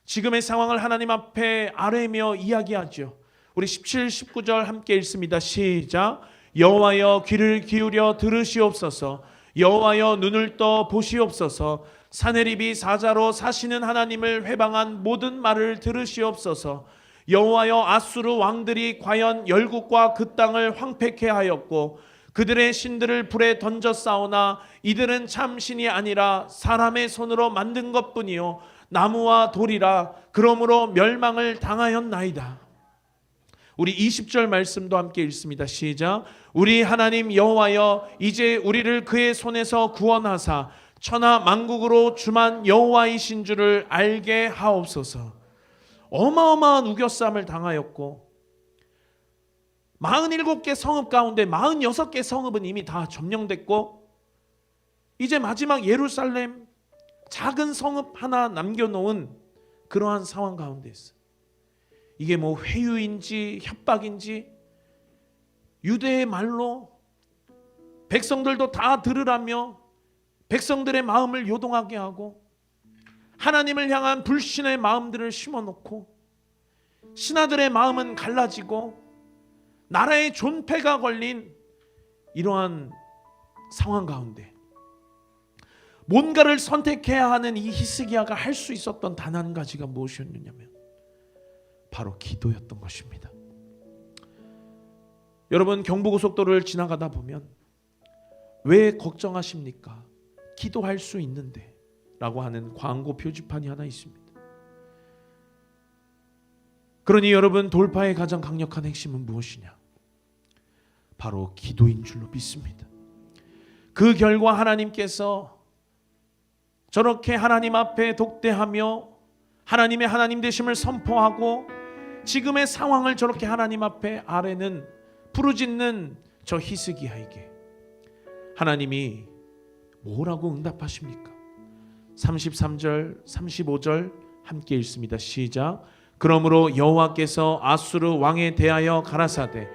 지금의 상황을 하나님 앞에 아뢰며 이야기하죠. 우리 17, 19절 함께 읽습니다. 시작. 여호와여 귀를 기울여 들으시옵소서. 여호와여 눈을 떠 보시옵소서. 사내립이 사자로 사시는 하나님을 회방한 모든 말을 들으시옵소서. 여호와여 아수르 왕들이 과연 열국과 그 땅을 황폐케 하였고 그들의 신들을 불에 던졌사오나 이들은 참 신이 아니라 사람의 손으로 만든 것뿐이요 나무와 돌이라. 그러므로 멸망을 당하였나이다. 우리 20절 말씀도 함께 읽습니다. 시작. 우리 하나님 여호와여 이제 우리를 그의 손에서 구원하사 천하 만국으로 주만 여호와이신 줄을 알게 하옵소서. 어마어마한 우겨쌈을 당하였고 47개 성읍 가운데 46개 성읍은 이미 다 점령됐고 이제 마지막 예루살렘 작은 성읍 하나 남겨놓은 그러한 상황 가운데 있어요. 이게 뭐 회유인지 협박인지 유대의 말로 백성들도 다 들으라며 백성들의 마음을 요동하게 하고 하나님을 향한 불신의 마음들을 심어놓고 신하들의 마음은 갈라지고 나라의 존폐가 걸린 이러한 상황 가운데 뭔가를 선택해야 하는 이 히스기야가 할 수 있었던 단 한 가지가 무엇이었느냐면 바로 기도였던 것입니다. 여러분, 경부고속도로를 지나가다 보면 왜 걱정하십니까? 기도할 수 있는데 라고 하는 광고 표지판이 하나 있습니다. 그러니 여러분, 돌파의 가장 강력한 핵심은 무엇이냐? 바로 기도인 줄로 믿습니다. 그 결과 하나님께서 저렇게 하나님 앞에 독대하며 하나님의 하나님 되심을 선포하고 지금의 상황을 저렇게 하나님 앞에 아뢰는 부르짖는 저 히스기야에게 하나님이 뭐라고 응답하십니까? 33절 35절 함께 읽습니다. 시작. 그러므로 여호와께서 아수르 왕에 대하여 가라사대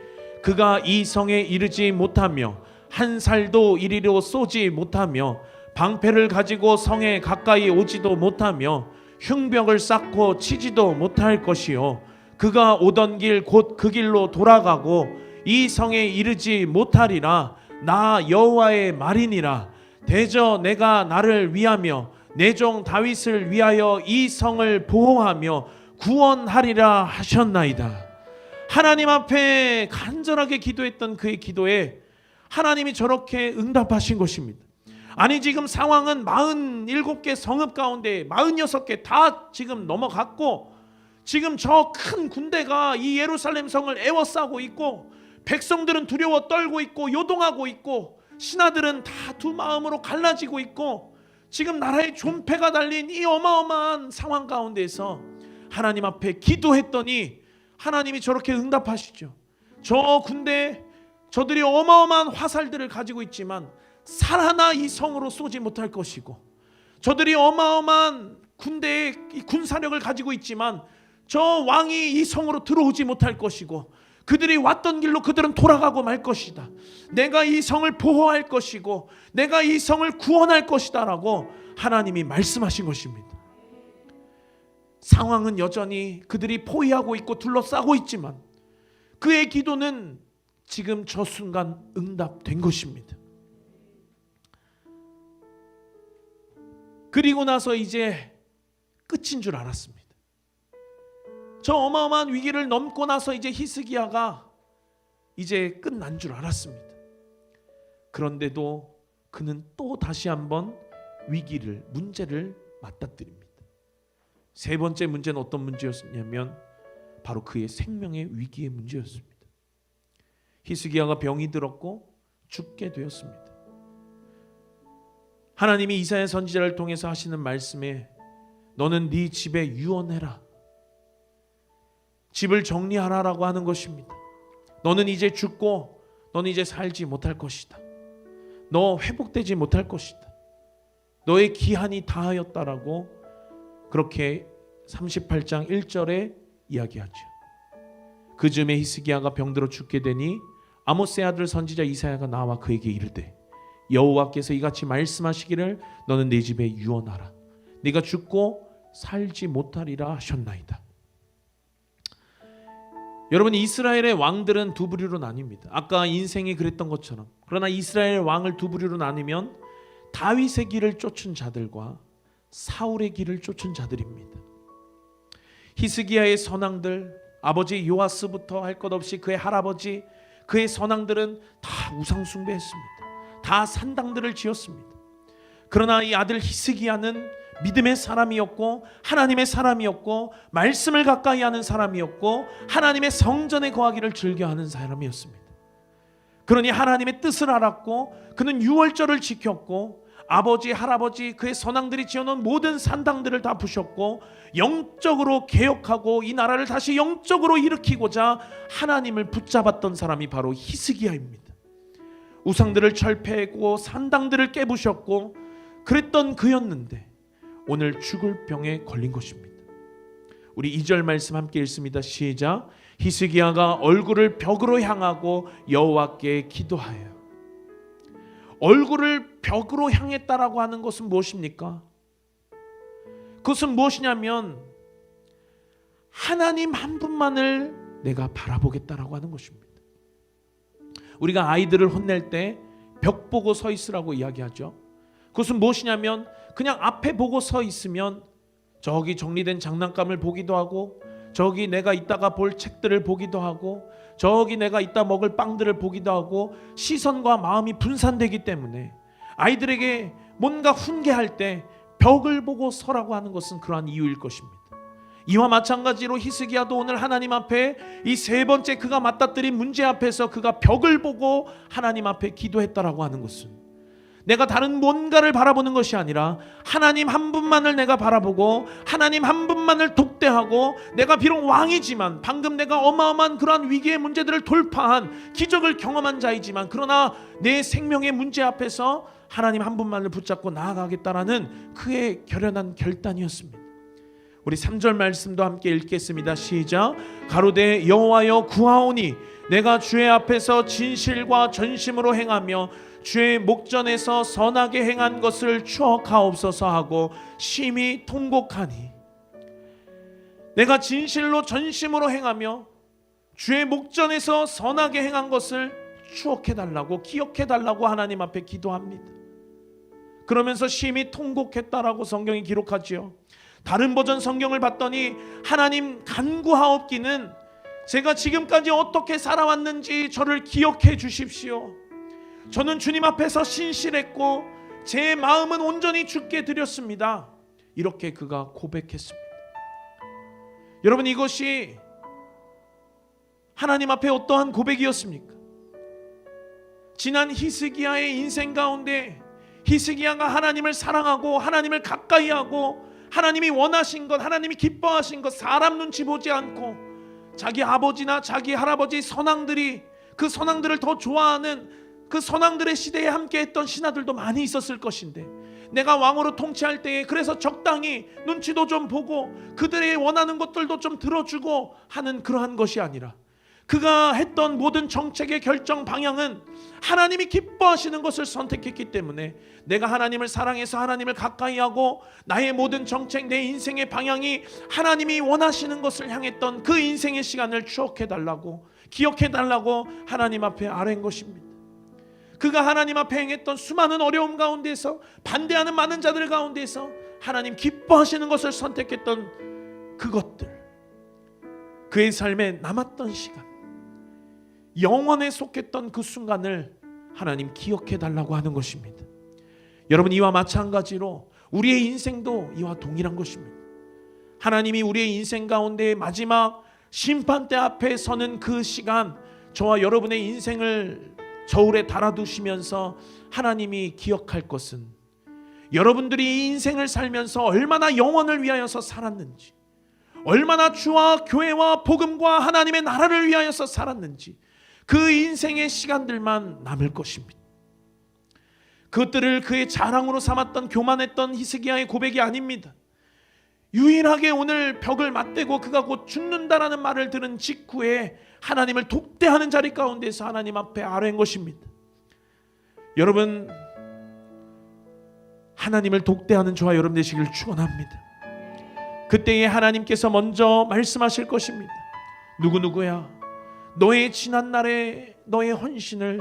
그가 이 성에 이르지 못하며 한 살도 이리로 쏘지 못하며 방패를 가지고 성에 가까이 오지도 못하며 흉벽을 쌓고 치지도 못할 것이요 그가 오던 길 곧 그 길로 돌아가고 이 성에 이르지 못하리라. 나 여호와의 말이니라. 대저 내가 나를 위하며 내 종 다윗을 위하여 이 성을 보호하며 구원하리라 하셨나이다. 하나님 앞에 간절하게 기도했던 그의 기도에 하나님이 저렇게 응답하신 것입니다. 아니 지금 상황은 47개 성읍 가운데 46개 다 지금 넘어갔고 지금 저 큰 군대가 이 예루살렘 성을 에워싸고 있고 백성들은 두려워 떨고 있고 요동하고 있고 신하들은 다 두 마음으로 갈라지고 있고 지금 나라의 존폐가 달린 이 어마어마한 상황 가운데서 하나님 앞에 기도했더니 하나님이 저렇게 응답하시죠. 저 군대 저들이 어마어마한 화살들을 가지고 있지만 살 하나 이 성으로 쏘지 못할 것이고 저들이 어마어마한 군대의 군사력을 가지고 있지만 저 왕이 이 성으로 들어오지 못할 것이고 그들이 왔던 길로 그들은 돌아가고 말 것이다. 내가 이 성을 보호할 것이고 내가 이 성을 구원할 것이다 라고 하나님이 말씀하신 것입니다. 상황은 여전히 그들이 포위하고 있고 둘러싸고 있지만 그의 기도는 지금 저 순간 응답된 것입니다. 그리고 나서 이제 끝인 줄 알았습니다. 저 어마어마한 위기를 넘고 나서 이제 히스기야가 이제 끝난 줄 알았습니다. 그런데도 그는 또 다시 한번 위기를 문제를 맞닥뜨립니다. 세 번째 문제는 어떤 문제였냐면 바로 그의 생명의 위기의 문제였습니다. 히스기야가 병이 들었고 죽게 되었습니다. 하나님이 이사야 선지자를 통해서 하시는 말씀에 너는 네 집에 유언해라. 집을 정리하라라고 하는 것입니다. 너는 이제 죽고 너는 이제 살지 못할 것이다. 너 회복되지 못할 것이다. 너의 기한이 다하였다라고 그렇게 38장 1절에 이야기하죠. 그 즈음에 히스기야가 병들어 죽게 되니 아모스의 아들 선지자 이사야가 나와 그에게 이르되 여호와께서 이같이 말씀하시기를 너는 내 집에 유언하라. 네가 죽고 살지 못하리라 하셨나이다. 여러분 이스라엘의 왕들은 두 부류로 나뉩니다. 아까 인생이 그랬던 것처럼. 그러나 이스라엘 왕을 두 부류로 나누면 다윗의 길을 쫓은 자들과 사울의 길을 쫓은 자들입니다. 히스기야의 선왕들 아버지 요아스부터 할 것 없이 그의 할아버지 그의 선왕들은 다 우상 숭배했습니다. 다 산당들을 지었습니다. 그러나 이 아들 히스기야는 믿음의 사람이었고 하나님의 사람이었고 말씀을 가까이 하는 사람이었고 하나님의 성전에 거하기를 즐겨하는 사람이었습니다. 그러니 하나님의 뜻을 알았고 그는 유월절을 지켰고 아버지 할아버지 그의 선왕들이 지어놓은 모든 산당들을 다 부셨고 영적으로 개혁하고 이 나라를 다시 영적으로 일으키고자 하나님을 붙잡았던 사람이 바로 히스기야입니다. 우상들을 철폐하고 산당들을 깨부셨고 그랬던 그였는데 오늘 죽을 병에 걸린 것입니다. 우리 2절 말씀 함께 읽습니다. 시작. 히스기야가 얼굴을 벽으로 향하고 여호와께 기도하여. 얼굴을 벽으로 향했다라고 하는 것은 무엇입니까? 그것은 무엇이냐면 하나님 한 분만을 내가 바라보겠다라고 하는 것입니다. 우리가 아이들을 혼낼 때 벽 보고 서 있으라고 이야기하죠. 그것은 무엇이냐면 그냥 앞에 보고 서 있으면 저기 정리된 장난감을 보기도 하고 저기 내가 이따가 볼 책들을 보기도 하고 저기 내가 이따 먹을 빵들을 보기도 하고 시선과 마음이 분산되기 때문에 아이들에게 뭔가 훈계할 때 벽을 보고 서라고 하는 것은 그러한 이유일 것입니다. 이와 마찬가지로 히스기야도 오늘 하나님 앞에 이 세 번째 그가 맞닥뜨린 문제 앞에서 그가 벽을 보고 하나님 앞에 기도했다라고 하는 것은 내가 다른 뭔가를 바라보는 것이 아니라 하나님 한 분만을 내가 바라보고 하나님 한 분만을 독대하고 내가 비록 왕이지만 방금 내가 어마어마한 그러한 위기의 문제들을 돌파한 기적을 경험한 자이지만 그러나 내 생명의 문제 앞에서 하나님 한 분만을 붙잡고 나아가겠다라는 그의 결연한 결단이었습니다. 우리 3절 말씀도 함께 읽겠습니다. 시작. 가로되 여호와여 구하오니 내가 주의 앞에서 진실과 전심으로 행하며 주의 목전에서 선하게 행한 것을 추억하옵소서 하고 심히 통곡하니. 내가 진실로 전심으로 행하며 주의 목전에서 선하게 행한 것을 추억해달라고, 기억해달라고 하나님 앞에 기도합니다. 그러면서 심히 통곡했다라고 성경이 기록하지요. 다른 버전 성경을 봤더니 하나님 간구하옵기는 제가 지금까지 어떻게 살아왔는지 저를 기억해 주십시오. 저는 주님 앞에서 신실했고 제 마음은 온전히 주께 드렸습니다. 이렇게 그가 고백했습니다. 여러분, 이것이 하나님 앞에 어떠한 고백이었습니까? 지난 히스기야의 인생 가운데 히스기야가 하나님을 사랑하고 하나님을 가까이하고 하나님이 원하신 것, 하나님이 기뻐하신 것, 사람 눈치 보지 않고 자기 아버지나 자기 할아버지 선왕들이 그 선왕들을 더 좋아하는 그 선왕들의 시대에 함께했던 신하들도 많이 있었을 것인데, 내가 왕으로 통치할 때에 그래서 적당히 눈치도 좀 보고 그들의 원하는 것들도 좀 들어주고 하는 그러한 것이 아니라, 그가 했던 모든 정책의 결정 방향은 하나님이 기뻐하시는 것을 선택했기 때문에 내가 하나님을 사랑해서 하나님을 가까이하고 나의 모든 정책, 내 인생의 방향이 하나님이 원하시는 것을 향했던 그 인생의 시간을 추억해달라고, 기억해달라고 하나님 앞에 아뢰는 것입니다. 그가 하나님 앞에 행했던 수많은 어려움 가운데서, 반대하는 많은 자들 가운데서 하나님 기뻐하시는 것을 선택했던 그것들, 그의 삶에 남았던 시간, 영원에 속했던 그 순간을 하나님 기억해 달라고 하는 것입니다. 여러분, 이와 마찬가지로 우리의 인생도 이와 동일한 것입니다. 하나님이 우리의 인생 가운데 마지막 심판대 앞에 서는 그 시간, 저와 여러분의 인생을 저울에 달아두시면서 하나님이 기억할 것은 여러분들이 이 인생을 살면서 얼마나 영원을 위하여서 살았는지, 얼마나 주와 교회와 복음과 하나님의 나라를 위하여서 살았는지, 그 인생의 시간들만 남을 것입니다. 그것들을 그의 자랑으로 삼았던, 교만했던 히스기야의 고백이 아닙니다. 유일하게 오늘 벽을 맞대고 그가 곧 죽는다라는 말을 들은 직후에 하나님을 독대하는 자리 가운데서 하나님 앞에 아뢰는 것입니다. 여러분, 하나님을 독대하는 저와 여러분 되시길 축원합니다. 그때에 하나님께서 먼저 말씀하실 것입니다. 누구누구야, 너의 지난 날의 너의 헌신을,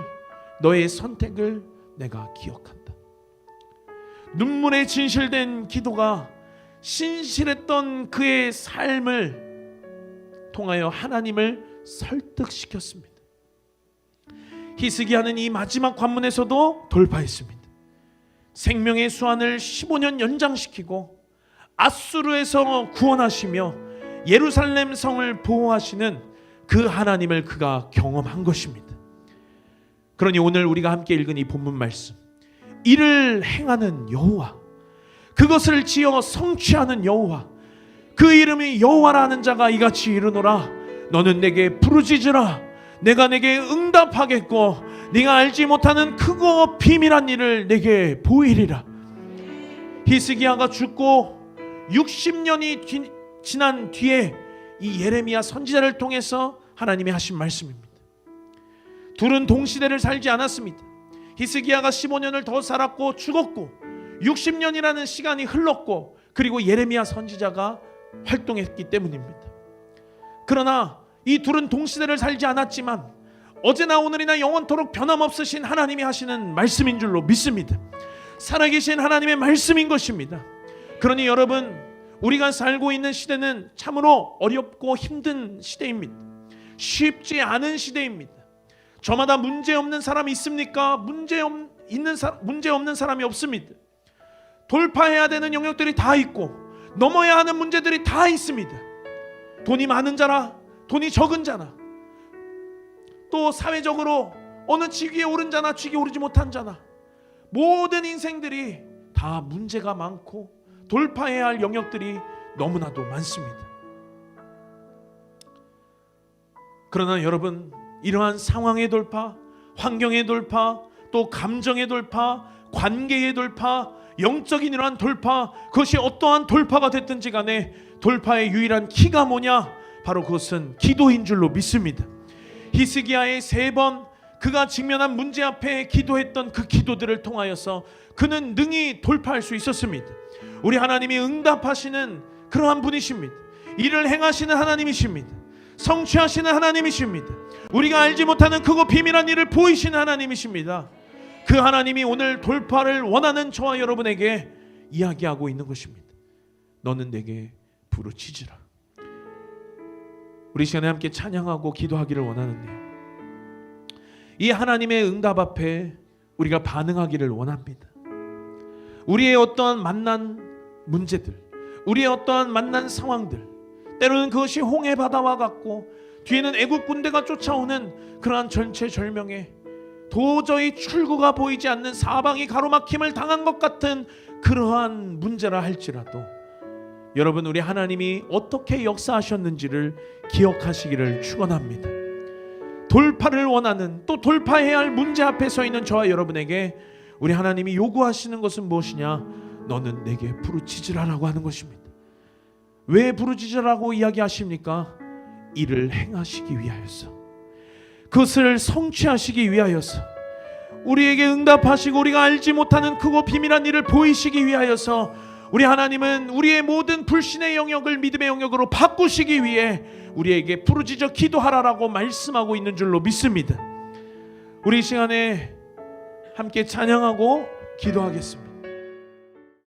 너의 선택을 내가 기억한다. 눈물에 진실된 기도가 신실했던 그의 삶을 통하여 하나님을 설득시켰습니다. 히스기야는 이 마지막 관문에서도 돌파했습니다. 생명의 수완을 15년 연장시키고 아수르에서 구원하시며 예루살렘 성을 보호하시는 그 하나님을 그가 경험한 것입니다. 그러니 오늘 우리가 함께 읽은 이 본문 말씀, 이를 행하는 여호와, 그것을 지어 성취하는 여호와, 그 이름이 여호와라는 자가 이같이 이르노라. 너는 내게 부르짖으라. 내가 내게 응답하겠고 네가 알지 못하는 크고 비밀한 일을 내게 보이리라. 히스기야가 죽고 60년이 지난 뒤에 이 예레미야 선지자를 통해서 하나님이 하신 말씀입니다. 둘은 동시대를 살지 않았습니다. 히스기야가 15년을 더 살았고 죽었고 60년이라는 시간이 흘렀고, 그리고 예레미야 선지자가 활동했기 때문입니다. 그러나 이 둘은 동시대를 살지 않았지만 어제나 오늘이나 영원토록 변함없으신 하나님이 하시는 말씀인 줄로 믿습니다. 살아계신 하나님의 말씀인 것입니다. 그러니 여러분, 우리가 살고 있는 시대는 참으로 어렵고 힘든 시대입니다. 쉽지 않은 시대입니다. 저마다 문제 없는 사람이 있습니까? 문제 없는 사람이 없습니다. 돌파해야 되는 영역들이 다 있고 넘어야 하는 문제들이 다 있습니다. 돈이 많은 자나 돈이 적은 자나, 또 사회적으로 어느 직위에 오른 자나 직위에 오르지 못한 자나, 모든 인생들이 다 문제가 많고 돌파해야 할 영역들이 너무나도 많습니다. 그러나 여러분, 이러한 상황의 돌파, 환경의 돌파, 또 감정의 돌파, 관계의 돌파, 영적인 이러한 돌파, 그것이 어떠한 돌파가 됐든지 간에 돌파의 유일한 키가 뭐냐? 바로 그것은 기도인 줄로 믿습니다. 히스기야의 3번 그가 직면한 문제 앞에 기도했던 그 기도들을 통하여서 그는 능히 돌파할 수 있었습니다. 우리 하나님이 응답하시는 그러한 분이십니다. 일을 행하시는 하나님이십니다. 성취하시는 하나님이십니다. 우리가 알지 못하는 크고 비밀한 일을 보이시는 하나님이십니다. 그 하나님이 오늘 돌파를 원하는 저와 여러분에게 이야기하고 있는 것입니다. 너는 내게 부르짖으라. 우리 시간에 함께 찬양하고 기도하기를 원하는데요, 이 하나님의 응답 앞에 우리가 반응하기를 원합니다. 우리의 어떠한 만난 문제들, 우리의 어떠한 만난 상황들, 때로는 그것이 홍해 바다와 같고 뒤에는 애국 군대가 쫓아오는 그러한 절체절명에 도저히 출구가 보이지 않는 사방이 가로막힘을 당한 것 같은 그러한 문제라 할지라도 여러분, 우리 하나님이 어떻게 역사하셨는지를 기억하시기를 축원합니다. 돌파를 원하는, 또 돌파해야 할 문제 앞에 서 있는 저와 여러분에게 우리 하나님이 요구하시는 것은 무엇이냐? 너는 내게 부르짖으라라고 하는 것입니다. 왜 부르짖으라고 이야기하십니까? 이를 행하시기 위하여서, 그것을 성취하시기 위하여서, 우리에게 응답하시고 우리가 알지 못하는 크고 비밀한 일을 보이시기 위하여서 우리 하나님은 우리의 모든 불신의 영역을 믿음의 영역으로 바꾸시기 위해 우리에게 부르짖어 기도하라라고 말씀하고 있는 줄로 믿습니다. 우리 이 시간에 함께 찬양하고 기도하겠습니다.